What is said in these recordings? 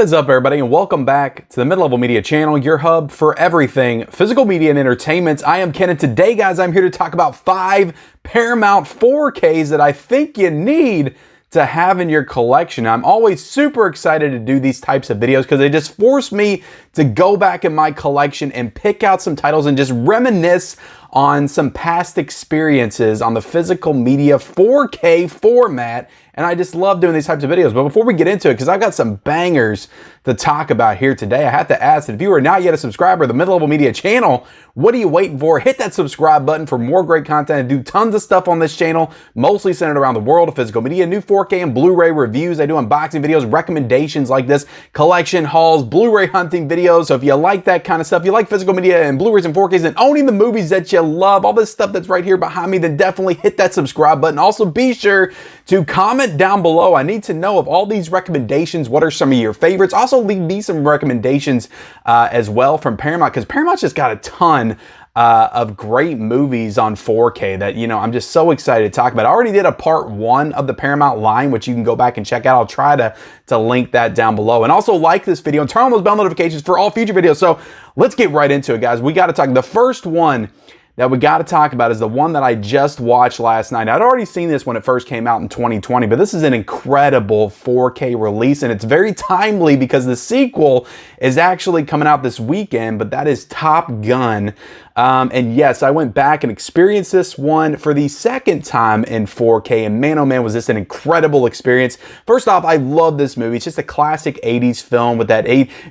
What is up, everybody, and welcome back to the Mid-Level Media channel, your hub for everything physical media and entertainment. I am Ken, and today, guys, I'm here to talk about 5 Paramount 4Ks that I think you need to have in your collection. I'm always super excited to do these types of videos because they just force me to go back in my collection and pick out some titles and just reminisce on some past experiences on the physical media 4K format. And I just love doing these types of videos. But before we get into it, because I've got some bangers to talk about here today, I have to ask that if you are not yet a subscriber to the Mid-Level Media channel, what are you waiting for? Hit that subscribe button for more great content. I do tons of stuff on this channel, mostly centered around the world of physical media, new 4K and Blu-ray reviews. I do unboxing videos, recommendations like this, collection hauls, Blu-ray hunting videos. So if you like that kind of stuff, you like physical media and Blu-rays and 4Ks and owning the movies that you love, all this stuff that's right here behind me, then definitely hit that subscribe button. Also, be sure to comment down below. I need to know of all these recommendations, what are some of your favorites? Also, leave me some recommendations as well from Paramount, because Paramount's just got a ton of great movies on 4K that, you know, I'm just so excited to talk about. I already did a part 1 of the Paramount line, which you can go back and check out. I'll try to link that down below. And also like this video and turn on those bell notifications for all future videos. So let's get right into it, guys. We got to talk. The first one that we got to talk about is the one that I just watched last night. I'd already seen this when it first came out in 2020, but this is an incredible 4K release, and it's very timely because the sequel is actually coming out this weekend, but that is Top Gun. And yes, I went back and experienced this one for the second time in 4K, and man, oh man, was this an incredible experience. First off, I love this movie. It's just a classic 80s film with that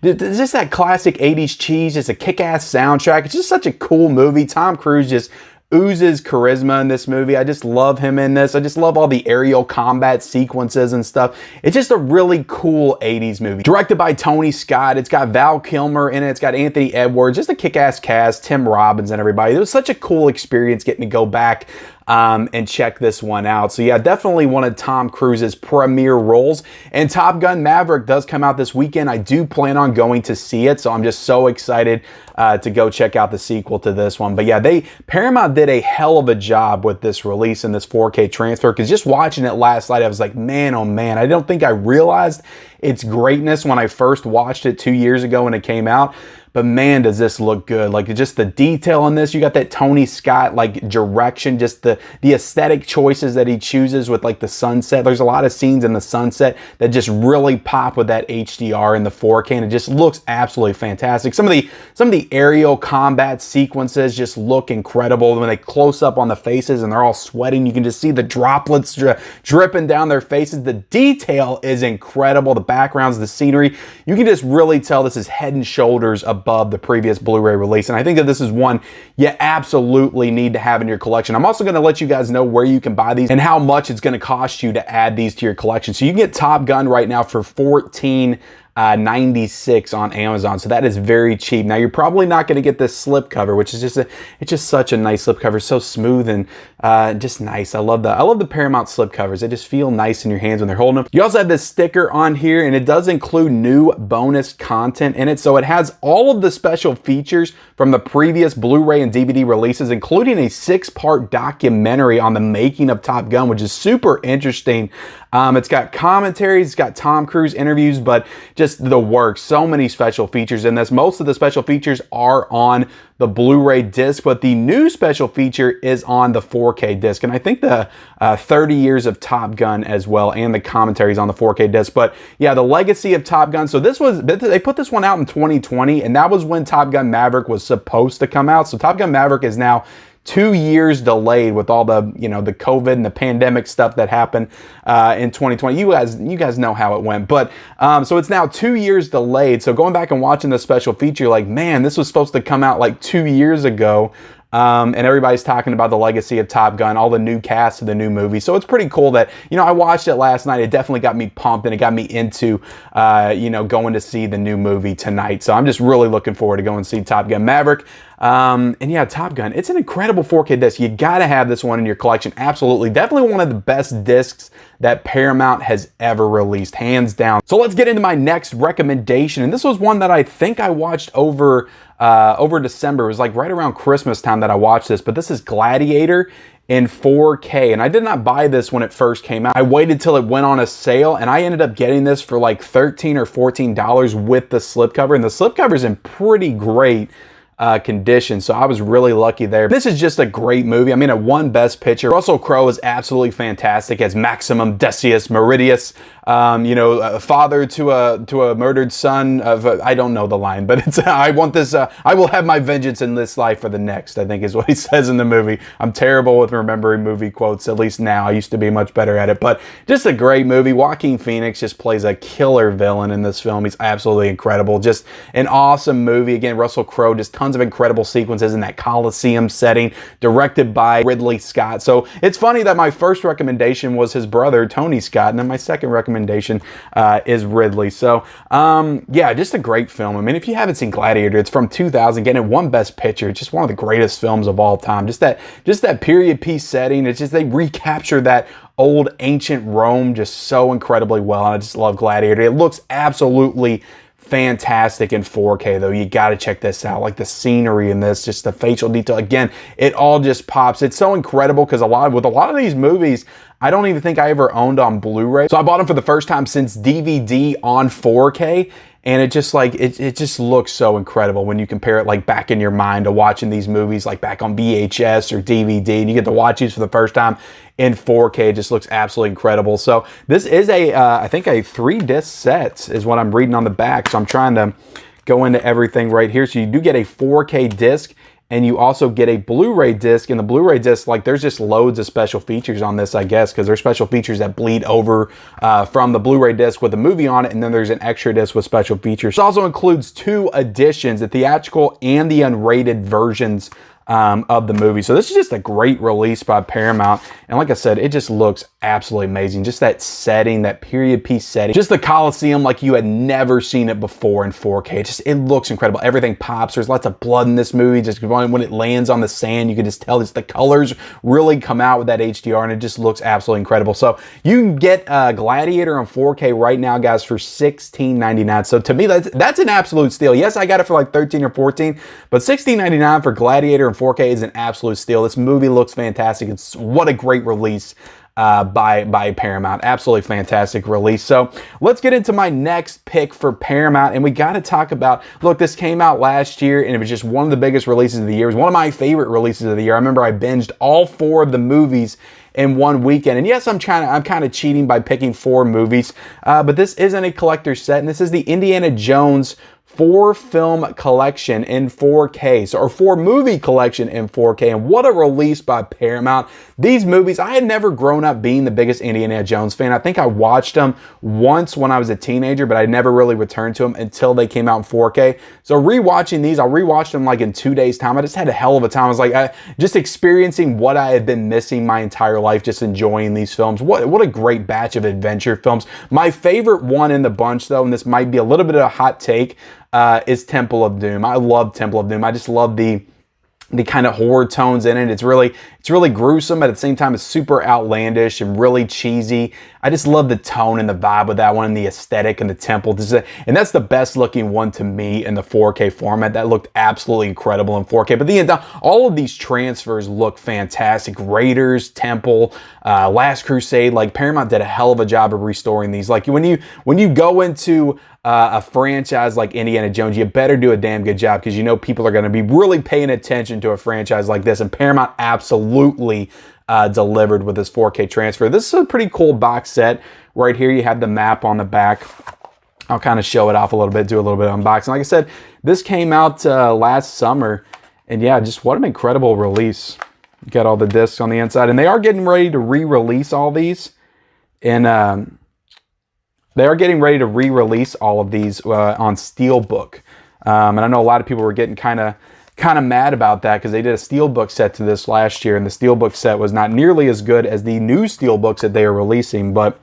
just that classic 80s cheese, just a kick-ass soundtrack. It's just such a cool movie. Tom Cruise just oozes charisma in this movie. I just love him in this. I just love all the aerial combat sequences and stuff. It's just a really cool 80s movie. Directed by Tony Scott. It's got Val Kilmer in it. It's got Anthony Edwards. Just a kick-ass cast. Tim Robbins and everybody. It was such a cool experience getting to go back and check this one out. So yeah, definitely one of Tom Cruise's premier roles. And Top Gun Maverick does come out this weekend. I do plan on going to see it, so I'm just so excited to go check out the sequel to this one. But yeah, Paramount did a hell of a job with this release and this 4K transfer, because just watching it last night, I was like, man, oh man, I don't think I realized its greatness when I first watched it 2 years ago when it came out. But man, does this look good. Like, just the detail in this, you got that Tony Scott like direction, just the aesthetic choices that he chooses with like the sunset. There's a lot of scenes in the sunset that just really pop with that HDR in the 4K, and it just looks absolutely fantastic. Some of the aerial combat sequences just look incredible. When they close up on the faces and they're all sweating, you can just see the droplets dripping down their faces. The detail is incredible. The backgrounds, the scenery, you can just really tell this is head and shoulders above the previous Blu-ray release. And I think that this is one you absolutely need to have in your collection. I'm also going to let you guys know where you can buy these and how much it's going to cost you to add these to your collection. So you can get Top Gun right now for $14.96 on Amazon. So that is very cheap. Now, you're probably not going to get this slip cover, which is it's just such a nice slip cover. So smooth and just nice. I love the Paramount slip covers. They just feel nice in your hands when they're holding them. You also have this sticker on here, and it does include new bonus content in it. So it has all of the special features from the previous Blu-ray and DVD releases, including a 6-part documentary on the making of Top Gun, which is super interesting. It's got commentaries, it's got Tom Cruise interviews, but just the works. So many special features in this. Most of the special features are on the Blu-ray disc, but the new special feature is on the 4K disc. And I think the 30 years of Top Gun as well, and the commentaries on the 4K disc. But yeah, the legacy of Top Gun. So they put this one out in 2020, and that was when Top Gun Maverick was supposed to come out. So Top Gun Maverick is now 2 years delayed with all the, you know, the COVID and the pandemic stuff that happened in 2020. You guys know how it went. But so it's now 2 years delayed. So going back and watching the special feature, like, man, this was supposed to come out like 2 years ago. And everybody's talking about the legacy of Top Gun, all the new cast of the new movie. So it's pretty cool that, you know, I watched it last night. It definitely got me pumped, and it got me into, you know, going to see the new movie tonight. So I'm just really looking forward to going to see Top Gun Maverick. And yeah, Top Gun, it's an incredible 4K disc. You gotta have this one in your collection. Absolutely. Definitely one of the best discs that Paramount has ever released, hands down. So let's get into my next recommendation. And this was one that I think I watched over December. It was like right around Christmas time that I watched this, but this is Gladiator in 4K. And I did not buy this when it first came out. I waited till it went on a sale, and I ended up getting this for like $13 or $14 with the slipcover. And the slipcover is in pretty great condition, so I was really lucky there. This is just a great movie. I mean, it won Best Picture. Russell Crowe is absolutely fantastic as Maximum Decius Meridius, you know, a father to a murdered son of I don't know the line, but it's I want this. I will have my vengeance in this life for the next, I think is what he says in the movie. I'm terrible with remembering movie quotes, at least now. I used to be much better at it, but just a great movie. Joaquin Phoenix just plays a killer villain in this film. He's absolutely incredible. Just an awesome movie. Again, Russell Crowe, just tons of incredible sequences in that Coliseum setting, directed by Ridley Scott. So it's funny that my first recommendation was his brother, Tony Scott, and then my second recommendation is Ridley. So yeah, just a great film. I mean, if you haven't seen Gladiator, it's from 2000. Again, it won Best Picture. It's just one of the greatest films of all time. Just that period piece setting. It's just they recapture that old ancient Rome just so incredibly well. And I just love Gladiator. It looks absolutely fantastic in 4K though. You got to check this out. Like the scenery in this, just the facial detail. Again, it all just pops. It's so incredible because with a lot of these movies, I don't even think I ever owned on Blu-ray. So I bought them for the first time since DVD on 4K. And it just like, it just looks so incredible when you compare it like back in your mind to watching these movies like back on VHS or DVD, and you get to watch these for the first time in 4K. It just looks absolutely incredible. So this is I think a 3-disc set is what I'm reading on the back. So I'm trying to go into everything right here. So you do get a 4K disc, and you also get a Blu-ray disc. And the Blu-ray disc, like there's just loads of special features on this, I guess, because there's special features that bleed over from the Blu-ray disc with the movie on it, and then there's an extra disc with special features. It also includes 2 editions, the theatrical and the unrated versions of the movie. So this is just a great release by Paramount. And like I said, it just looks absolutely amazing. Just that setting, that period piece setting, just the Coliseum like you had never seen it before in 4K. It looks incredible. Everything pops. There's lots of blood in this movie. Just when it lands on the sand, you can just tell the colors really come out with that HDR, and it just looks absolutely incredible. So you can get Gladiator on 4K right now, guys, for $16.99. So to me, that's an absolute steal. Yes, I got it for like $13 or $14, but $16.99 for Gladiator in 4K is an absolute steal. This movie looks fantastic. It's what a great release by Paramount. Absolutely fantastic release. So let's get into my next pick for Paramount, and we got to talk about, look, this came out last year, and it was just one of the biggest releases of the year. It was one of my favorite releases of the year. I remember I binged all 4 of the movies in one weekend. And yes, I'm kind of cheating by picking 4 movies, but this isn't a collector's set, and this is the Indiana Jones 4-film collection in 4K, or 4-movie collection in 4K, and what a release by Paramount. These movies, I had never grown up being the biggest Indiana Jones fan. I think I watched them once when I was a teenager, but I never really returned to them until they came out in 4K. So rewatching these, I'll rewatch them like in 2 days time. I just had a hell of a time. I was like, just experiencing what I had been missing my entire life, just enjoying these films. What a great batch of adventure films. My favorite one in the bunch though, and this might be a little bit of a hot take, is Temple of Doom. I love Temple of Doom. I just love the kind of horror tones in it. It's really gruesome, but at the same time, it's super outlandish and really cheesy. I just love the tone and the vibe of that one, and the aesthetic and the temple. And that's the best looking one to me in the 4K format. That looked absolutely incredible in 4K. But all of these transfers look fantastic. Raiders, Temple, Last Crusade. Like Paramount did a hell of a job of restoring these. Like when you go into a franchise like Indiana Jones, you better do a damn good job, because you know people are going to be really paying attention to a franchise like this, and Paramount absolutely delivered with this 4K transfer. This is a pretty cool box set. Right here you have the map on the back. I'll kind of show it off a little bit, do a little bit of unboxing. Like I said, this came out last summer, and yeah, just what an incredible release. You got all the discs on the inside, and they are getting ready to re-release all these, and they are getting ready to re-release all of these on Steelbook. And I know a lot of people were getting kind of mad about that, because they did a Steelbook set to this last year, and the Steelbook set was not nearly as good as the new Steelbooks that they are releasing. But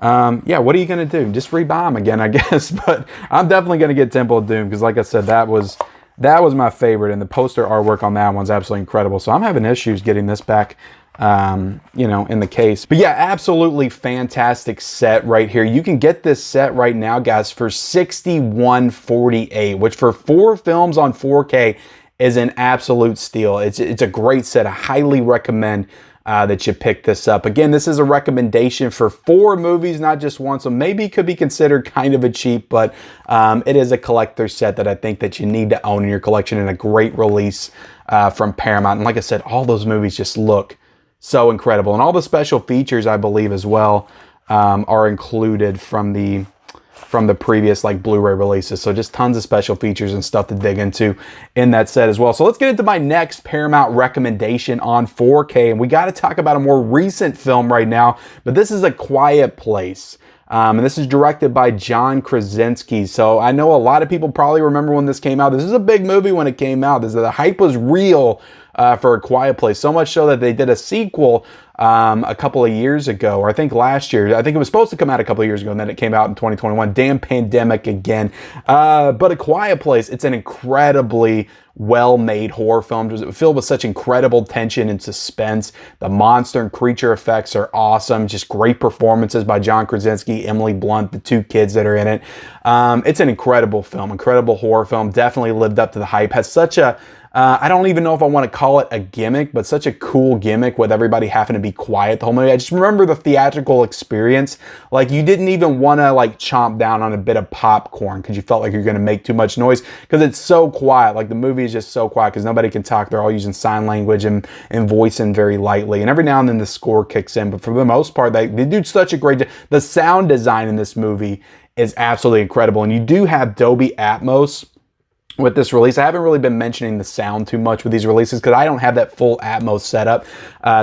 yeah, what are you going to do? Just rebuy them again, I guess. But I'm definitely going to get Temple of Doom, because like I said, that was That was my favorite, and the poster artwork on that one's absolutely incredible. So I'm having issues getting this back, you know, in the case. But yeah, absolutely fantastic set right here. You can get this set right now, guys, for $61.48, which for 4 films on 4K is an absolute steal. It's a great set. I highly recommend that you pick this up. Again, this is a recommendation for 4 movies, not just one, so maybe it could be considered kind of a cheap, but it is a collector set that I think that you need to own in your collection, and a great release from Paramount. And like I said, all those movies just look so incredible, and all the special features, I believe, as well, are included from the previous like Blu-ray releases. So just tons of special features and stuff to dig into in that set as well. So let's get into my next Paramount recommendation on 4K. And we got to talk about a more recent film right now, but this is A Quiet Place. And this is directed by John Krasinski. So I know a lot of people probably remember when this came out. This is a big movie when it came out. The hype was real for A Quiet Place. So much so that they did a sequel a couple of years ago, or I think last year. I think it was supposed to come out a couple of years ago, and then it came out in 2021. Damn pandemic again. But A Quiet Place, it's an incredibly well-made horror film. It was filled with such incredible tension and suspense. The monster and creature effects are awesome. Just great performances by John Krasinski, Emily Blunt, the 2 kids that are in it. It's an incredible film, incredible horror film. Definitely lived up to the hype. Has such a I don't even know if I want to call it a gimmick, but such a cool gimmick with everybody having to be quiet the whole movie. I just remember the theatrical experience. Like, you didn't even want to like chomp down on a bit of popcorn because you felt like you're going to make too much noise because it's so quiet. Like, the movie is just so quiet because nobody can talk. They're all using sign language and voicing very lightly. And every now and then the score kicks in. But for the most part, they do such a great job. The sound design in this movie is absolutely incredible. And you do have Dolby Atmos with this release. I haven't really been mentioning the sound too much with these releases because I don't have that full Atmos setup,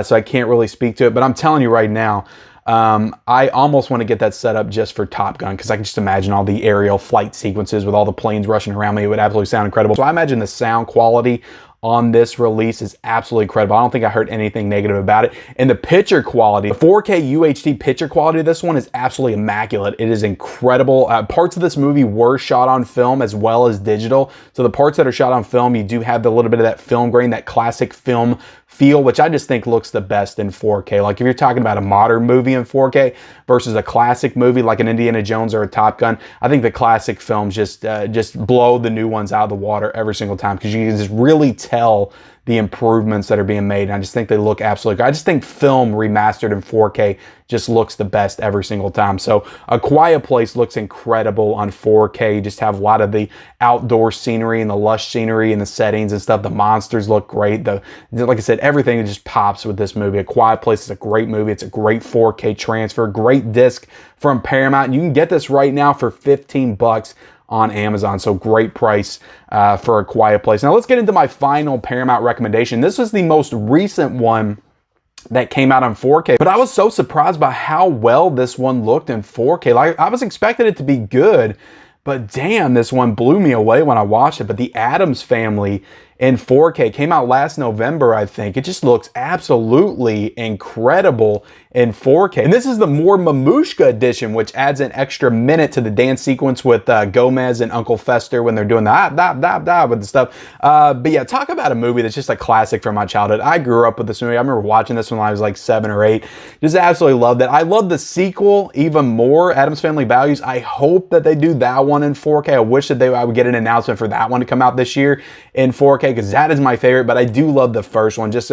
so I can't really speak to it. But I'm telling you right now, I almost want to get that set up just for Top Gun because I can just imagine all the aerial flight sequences with all the planes rushing around me. It would absolutely sound incredible. So I imagine the sound quality on this release is absolutely incredible. I don't think I heard anything negative about it. And the picture quality, the 4K UHD picture quality of this one is absolutely immaculate. It is incredible. Parts of this movie were shot on film as well as digital. So the parts that are shot on film, you do have a little bit of that film grain, that classic film feel, which I just think looks the best in 4K. Like, if you're talking about a modern movie in 4K versus a classic movie like an Indiana Jones or a Top Gun, I think the classic films just blow the new ones out of the water every single time because you can just really tell the improvements that are being made. And I just think they look absolutely good. I just think film remastered in 4K just looks the best every single time. So A Quiet Place looks incredible on 4K. You just have a lot of the outdoor scenery and the lush scenery and the settings and stuff. The monsters look great. Like I said, everything just pops with this movie. A Quiet Place is a great movie. It's a great 4K transfer, great disc from Paramount. You can get this right now for $15 on Amazon. So great price for A Quiet Place. Now let's get into my final Paramount recommendation. This was the most recent one that came out on 4K, but I was so surprised by how well this one looked in 4K. Like, I was expecting it to be good, but damn, this one blew me away when I watched it. But the Addams Family in 4K came out last November, I think. It just looks absolutely incredible in 4K. And this is the more Mamushka edition, which adds an extra minute to the dance sequence with Gomez and Uncle Fester when they're doing the with the stuff. But yeah, talk about a movie that's just a classic from my childhood. I grew up with this movie. I remember watching this when I was like 7 or 8. Just absolutely loved it. I love the sequel even more, Addams Family Values. I hope that they do that one in 4K. I wish that I would get an announcement for that one to come out this year in 4K because that is my favorite. But I do love the first one. Just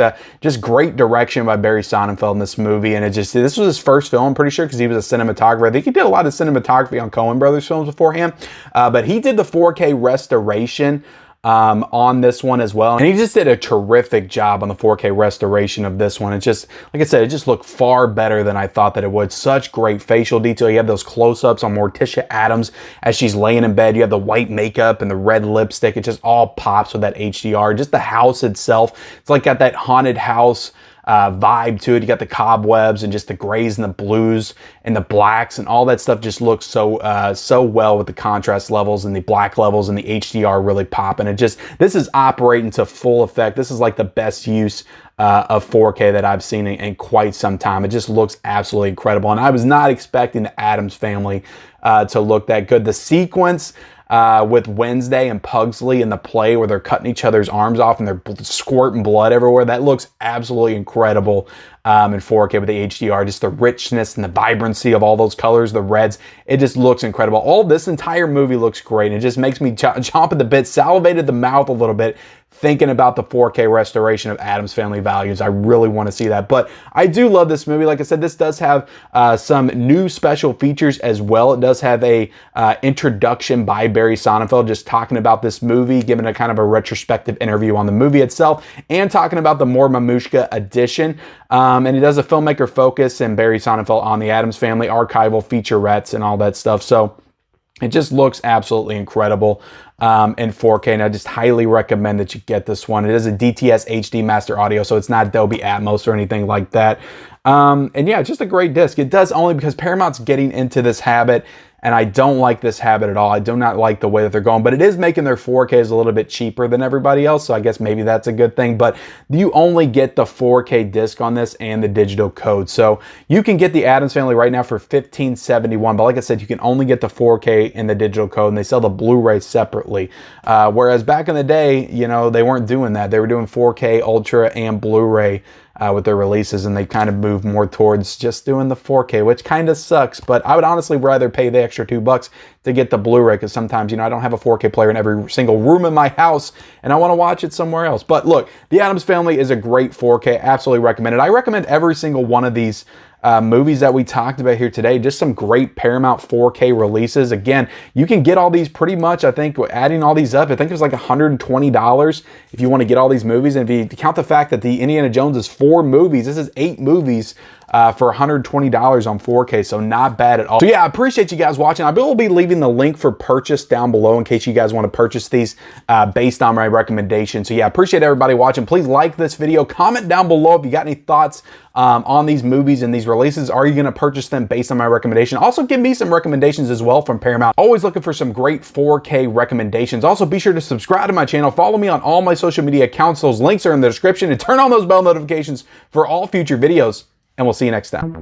great direction by Barry Sonnenfeld in this movie. And this was his first film, I'm pretty sure, because he was a cinematographer. I think he did a lot of cinematography on Coen Brothers films beforehand, but he did the 4K restoration on this one as well. And he just did a terrific job on the 4K restoration of this one. It just, like I said, it just looked far better than I thought that it would. Such great facial detail. You have those close-ups on Morticia Addams as she's laying in bed. You have the white makeup and the red lipstick. It just all pops with that HDR. Just the house itself, it's like got that haunted house vibe to it. You got the cobwebs and just the grays and the blues and the blacks and all that stuff just looks so well with the contrast levels and the black levels and the HDR really popping. This is operating to full effect. This is like the best use of 4K that I've seen in quite some time. It just looks absolutely incredible. And I was not expecting the Addams Family to look that good. The sequence with Wednesday and Pugsley in the play where they're cutting each other's arms off and they're squirting blood everywhere. That looks absolutely incredible in 4K with the HDR. Just the richness and the vibrancy of all those colors, the reds, it just looks incredible. All this entire movie looks great. It just makes me chomp at the bit, salivated the mouth a little bit, thinking about the 4K restoration of Addams Family Values. I really want to see that. But I do love this movie. Like I said, this does have some new special features as well. It does have a introduction by Barry Sonnenfeld, just talking about this movie, giving a kind of a retrospective interview on the movie itself, and talking about the more Mamushka edition. And it does a filmmaker focus and Barry Sonnenfeld on the Addams Family archival featurettes and all that stuff. So it just looks absolutely incredible in 4K, and I just highly recommend that you get this one. It is a DTS HD Master Audio, so it's not Dolby Atmos or anything like that. And yeah, it's just a great disc. It does only because Paramount's getting into this habit, and I don't like this habit at all. I do not like the way that they're going, but it is making their 4Ks a little bit cheaper than everybody else, so I guess maybe that's a good thing. But you only get the 4K disc on this and the digital code. So you can get the Addams Family right now for $15.71, but like I said, you can only get the 4K and the digital code, and they sell the Blu-ray separately. Whereas back in the day, you know, they weren't doing that. They were doing 4K, Ultra, and Blu-ray with their releases, and they kind of moved more towards just doing the 4K, which kind of sucks. But I would honestly rather pay the extra $2 to get the Blu-ray, because sometimes, you know, I don't have a 4K player in every single room in my house, and I want to watch it somewhere else. But look, the Addams Family is a great 4K. Absolutely recommend it. I recommend every single one of these movies that we talked about here today. Just some great Paramount 4K releases. Again, you can get all these pretty much, I think, adding all these up, I think it was like $120 if you want to get all these movies. And if you count the fact that the Indiana Jones is 4 movies, this is 8 movies for $120 on 4K, so not bad at all. So yeah, I appreciate you guys watching. I will be leaving the link for purchase down below in case you guys want to purchase these based on my recommendation. So yeah, I appreciate everybody watching. Please like this video, comment down below if you got any thoughts on these movies and these releases. Are you going to purchase them based on my recommendation? Also, give me some recommendations as well from Paramount. Always looking for some great 4K recommendations. Also, be sure to subscribe to my channel. Follow me on all my social media accounts. Those links are in the description, and turn on those bell notifications for all future videos. And we'll see you next time.